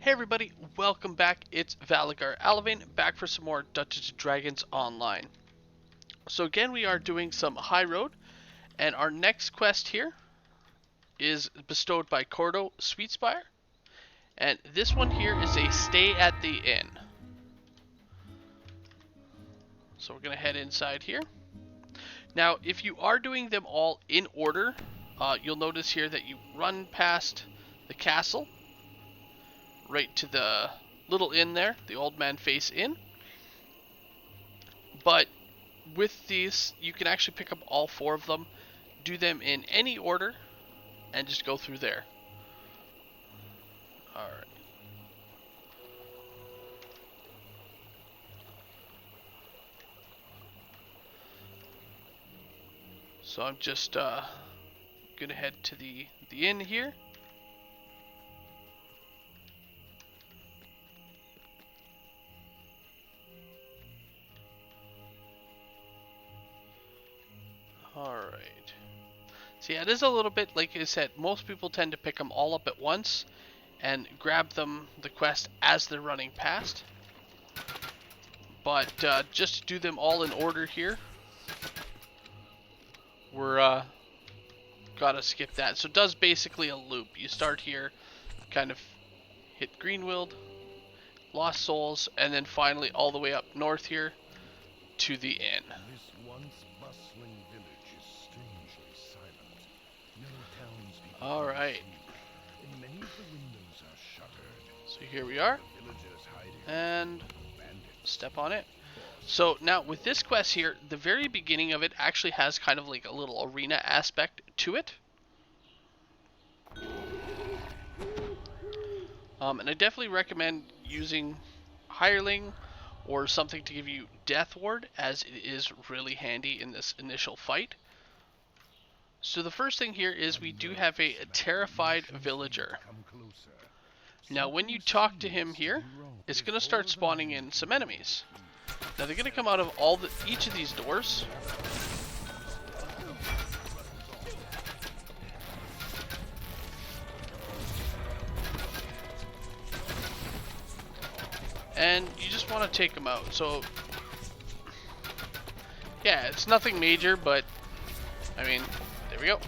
Hey everybody, welcome back. It's Valagar Aloevain, back for some more Dungeons & Dragons Online. So again, we are doing some High Road, and our next quest here is bestowed by Cordo Sweetspire. And this one here is a stay at the inn. So we're going to head inside here. Now, if you are doing them all in order, you'll notice here that you run past the castle, right to the little inn there, the Old Man Face Inn. But with these, you can actually pick up all four of them, do them in any order, and just go through there. Alright. So I'm just gonna head to the inn here. Alright. So yeah, it is a little bit, like I said, most people tend to pick them all up at once and grab them, the quest, as they're running past. But just to do them all in order here, we're gotta skip that. So it does basically a loop. You start here, kind of hit Greenwild, Lost Souls, and then finally all the way up north here to the inn. This once bustling village is strangely silent. No townspeople. All right. And many of the windows are shuttered. So here we are, Villagers hiding. and Bandits. step on it. So now with this quest here, the very beginning of it actually has kind of like a little arena aspect to it. And I definitely recommend using Hireling or something to give you Death Ward, as it is really handy in this initial fight. So the first thing here is we do have a terrified villager. Come closer. Now when you talk to him here, it's going to start spawning in some enemies. Now they're going to come out of each of these doors. And you just want to take them out. So yeah, it's nothing major, but I mean, there we go.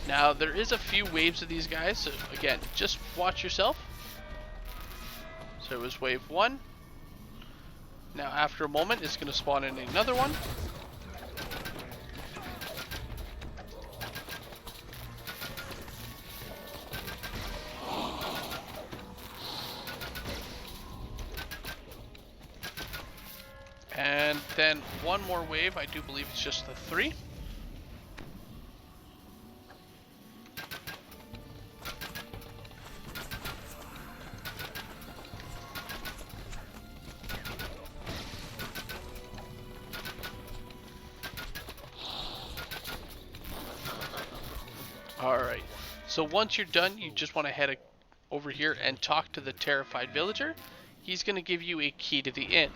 Now there is a few waves of these guys, so again, just watch yourself. So it was wave 1. Now after a moment, it's going to spawn in another one. And then one more wave, I do believe it's just the 3. Alright, so once you're done, you just want to head over here and talk to the terrified villager. He's going to give you a key to the inn.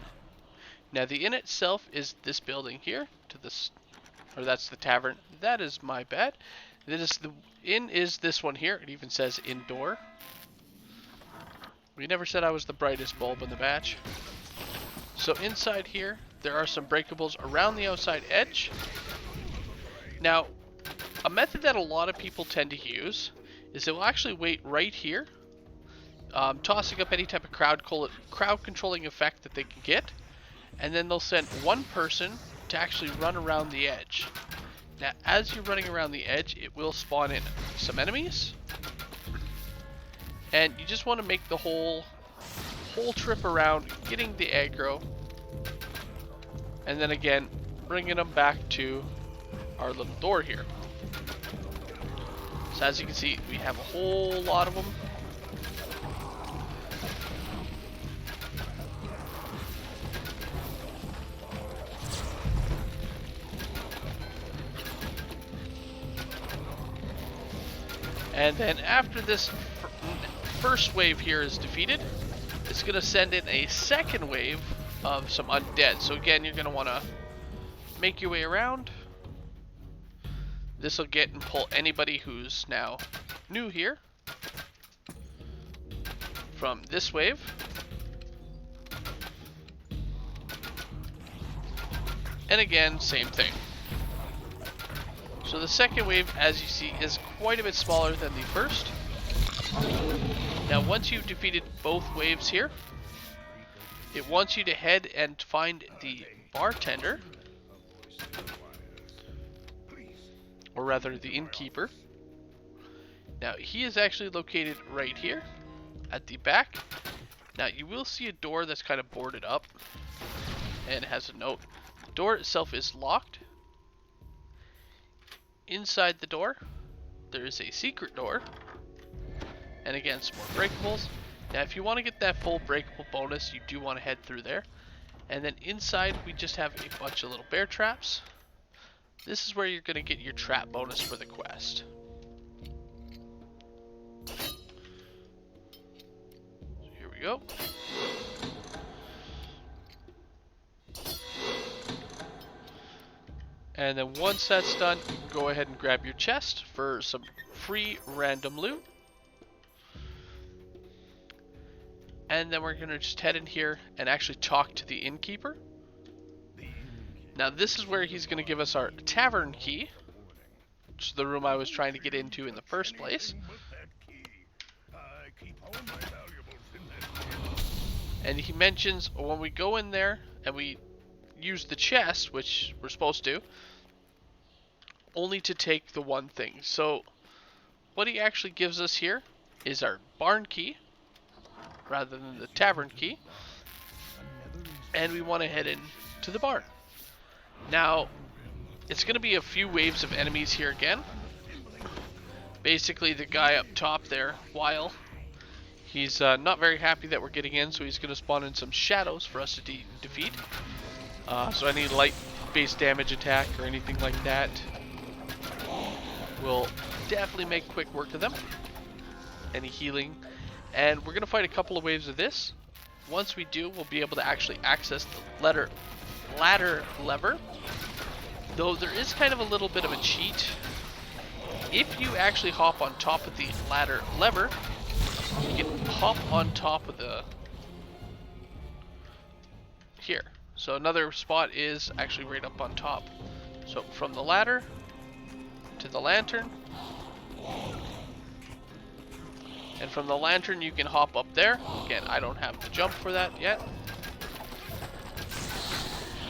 Now the inn itself is this building here, to this, or that's the tavern. That is my bad. The inn is this one here. It even says indoor. We never said I was the brightest bulb in the batch. So inside here, there are some breakables around the outside edge. Now, a method that a lot of people tend to use is they will actually wait right here, tossing up any type of crowd controlling effect that they can get, and then they'll send one person to actually run around the edge. Now, as you're running around the edge, it will spawn in some enemies, and you just want to make the whole trip around, getting the aggro, and then again bringing them back to our little door here. So as you can see, we have a whole lot of them. And then after this first wave here is defeated, it's going to send in a second wave of some undead. So again, you're going to want to make your way around. This will get and pull anybody who's now new here. from this wave. And again, same thing. So the second wave, as you see, is quite a bit smaller than the first. Now once you've defeated both waves here, it wants you to head and find the bartender, or rather the innkeeper. Now he is actually located right here at the back. Now you will see a door that's kind of boarded up and has a note. The door itself is locked. Inside the door there is a secret door, and again some more breakables. Now if you want to get that full breakable bonus, you do want to head through there. And then inside we just have a bunch of little bear traps. This is where you're going to get your trap bonus for the quest. So here we go. And then once that's done, you can go ahead and grab your chest for some free random loot. And then we're going to just head in here and actually talk to the innkeeper. Now this is where he's going to give us our Tavern Key, which is the room I was trying to get into in the first place. And he mentions when we go in there and we use the chest, which we're supposed to, only to take the one thing. So what he actually gives us here is our barn key rather than the tavern key, and we want to head in to the barn. Now it's going to be a few waves of enemies here again. Basically the guy up top there, Weil, he's not very happy that we're getting in, so he's going to spawn in some shadows for us to defeat. So any light base damage attack or anything like that will definitely make quick work of them. Any healing. And we're going to fight a couple of waves of this. Once we do, we'll be able to actually access the ladder lever. Though there is kind of a little bit of a cheat. If you actually hop on top of the ladder lever, you can hop on top of the... here. So another spot is actually right up on top. So from the ladder to the lantern, and from the lantern you can hop up there. Again, I don't have the jump for that yet.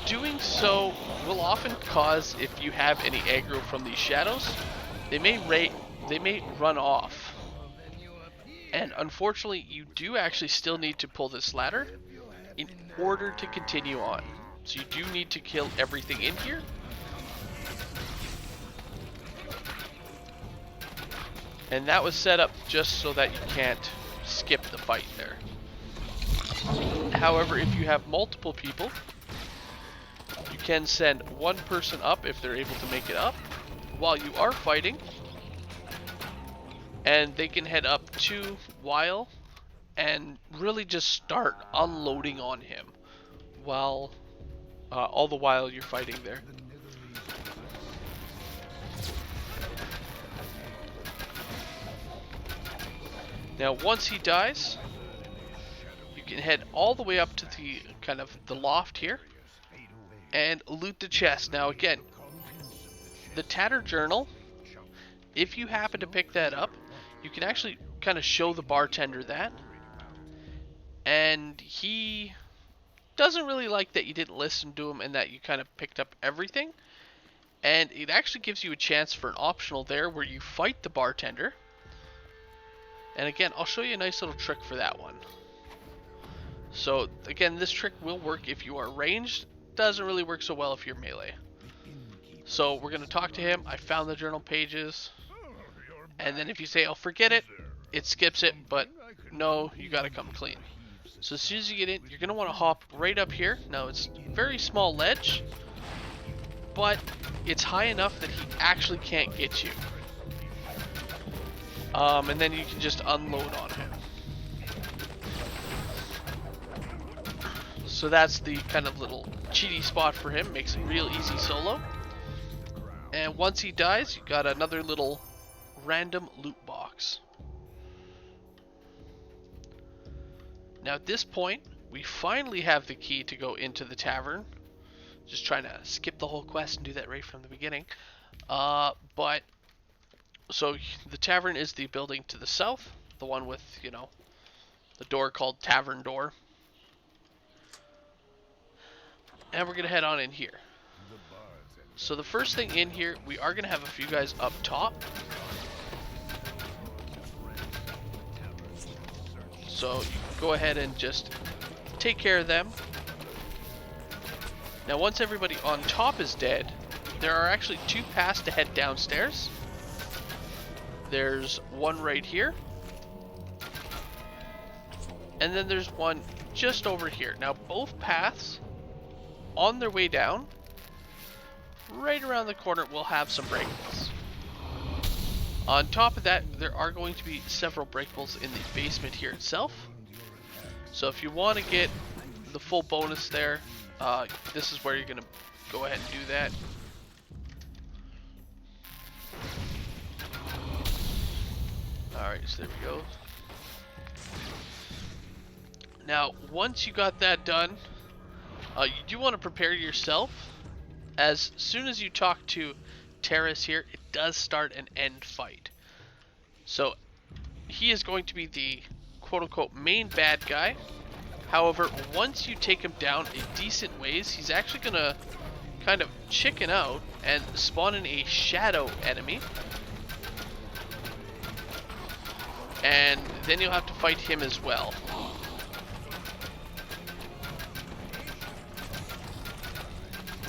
Doing so will often cause, if you have any aggro from these shadows, they may run off. And unfortunately, you do actually still need to pull this ladder in order to continue on. So you do need to kill everything in here. And that was set up just so that you can't skip the fight there. However, if you have multiple people, you can send one person up if they're able to make it up while you are fighting. And they can head up to Weil and really just start unloading on him while all the while you're fighting there. Now once he dies, you can head all the way up to the kind of the loft here and loot the chest. Now again, the Tatter Journal, if you happen to pick that up, you can actually kind of show the bartender that, and he doesn't really like that you didn't listen to him and that you kind of picked up everything. And it actually gives you a chance for an optional there where you fight the bartender. And again, I'll show you a nice little trick for that one. So again, this trick will work if you are ranged. Doesn't really work so well if you're melee. So we're going to talk to him. I found the journal pages. And then if you say, "I'll forget it," it skips it. But no, you got to come clean. So as soon as you get in, you're going to want to hop right up here. Now it's a very small ledge, but it's high enough that he actually can't get you. And then you can just unload on him. So that's the kind of little cheaty spot for him. Makes it real easy solo. And once he dies, you got another little random loot box. Now at this point, we finally have the key to go into the tavern. Just trying to skip the whole quest and do that right from the beginning. But so the tavern is the building to the south, the one with, you know, the door called Tavern Door. And we're gonna head on in here. So the first thing in here, we are gonna have a few guys up top. So you can go ahead and just take care of them. Now once everybody on top is dead, there are actually two paths to head downstairs. There's one right here. And then there's one just over here. Now both paths, on their way down, right around the corner, will have some breakables. On top of that, there are going to be several breakables in the basement here itself. So if you want to get the full bonus there, this is where you're going to go ahead and do that. Alright, so there we go. Now, once you got that done, you do want to prepare yourself. As soon as you talk to Terrace here, it does start an end fight. So, he is going to be the quote-unquote main bad guy. However, once you take him down a decent ways, he's actually going to kind of chicken out and spawn in a shadow enemy. And then you'll have to fight him as well.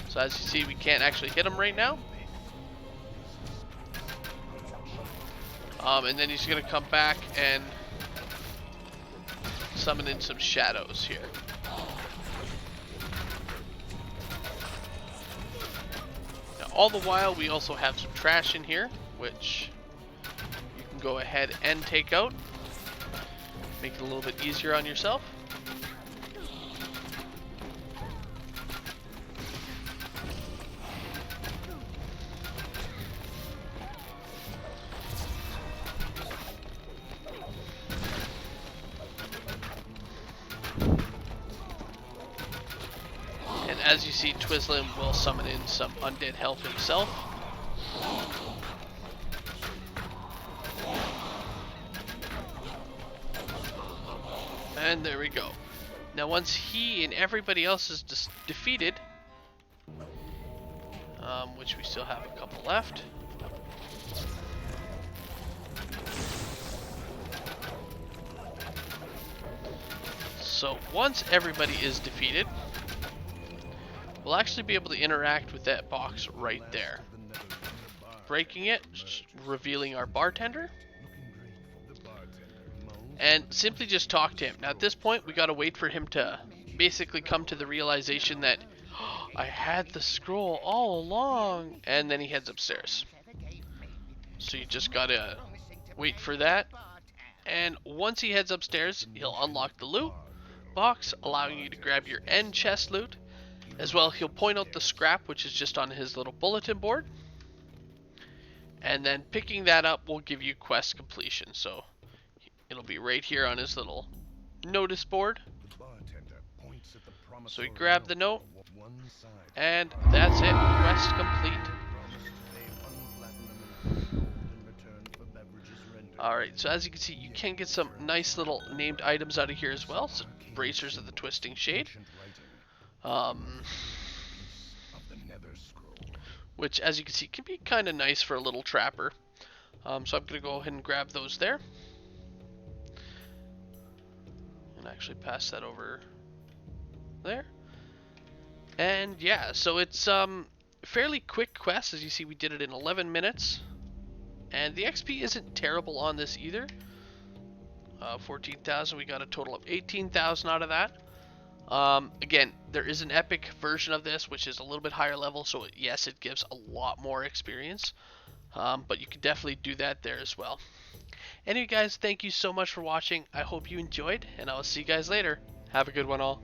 So as you see, we can't actually hit him right now. And then he's going to come back and summon in some shadows here. Now, all the while, we also have some trash in here, which you can go ahead and take out. Make it a little bit easier on yourself. As you see, Twizzlin will summon in some undead help himself. And there we go. Now once he and everybody else is defeated, which we still have a couple left. So once everybody is defeated, we'll actually be able to interact with that box right there. Breaking it, revealing our bartender, and simply just talk to him. Now at this point, we gotta wait for him to basically come to the realization that, oh, I had the scroll all along, and then he heads upstairs. So you just gotta wait for that, and once he heads upstairs, he'll unlock the loot box, allowing you to grab your end chest loot. As well, he'll point out the scrap, which is just on his little bulletin board. And then picking that up will give you quest completion. So it'll be right here on his little notice board. So we grab the note, and that's it. Quest complete. Alright, so as you can see, you can get some nice little named items out of here as well. So bracers of the Twisting Shade. Which, as you can see, can be kind of nice for a little trapper. So I'm going to go ahead and grab those there. And actually pass that over there. And yeah, so it's fairly quick quest. As you see, we did it in 11 minutes. And the XP isn't terrible on this either. 14,000, we got a total of 18,000 out of that. Again, there is an epic version of this, which is a little bit higher level, so yes, it gives a lot more experience, but you can definitely do that there as well. Anyway guys, thank you so much for watching. I hope you enjoyed, and I'll see you guys later. Have a good one all.